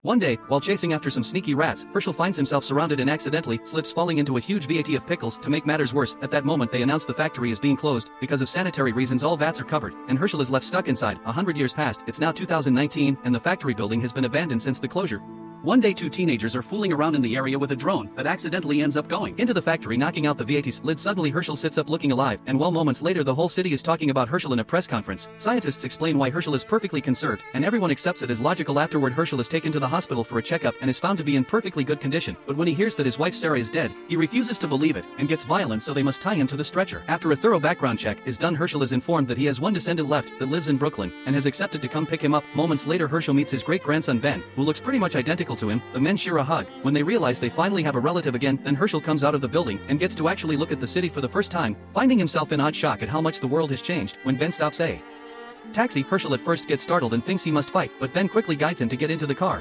One day, while chasing after some sneaky rats, Herschel finds himself surrounded and accidentally slips falling into a huge vat of pickles. To make matters worse, at that moment they announce the factory is being closed. Because of sanitary reasons all vats are covered, and Herschel is left stuck inside. 100 years passed, it's now 2019, and the factory building has been abandoned since the closure. One day two teenagers are fooling around in the area with a drone that accidentally ends up going into the factory, knocking out the VAT's lid. Suddenly Herschel sits up looking alive, and while moments later the whole city is talking about Herschel in a press conference. Scientists explain why Herschel is perfectly conserved, and everyone accepts it as logical. Afterward Herschel is taken to the hospital for a checkup and is found to be in perfectly good condition, but when he hears that his wife Sarah is dead, he refuses to believe it, and gets violent, so they must tie him to the stretcher. After a thorough background check is done, Herschel is informed that he has one descendant left that lives in Brooklyn, and has accepted to come pick him up. Moments later Herschel meets his great-grandson Ben, who looks pretty much identical to him. The men share a hug. When they realize they finally have a relative again, then Herschel comes out of the building and gets to actually look at the city for the first time, finding himself in odd shock at how much the world has changed. When Ben stops a taxi, Herschel at first gets startled and thinks he must fight, but Ben quickly guides him to get into the car.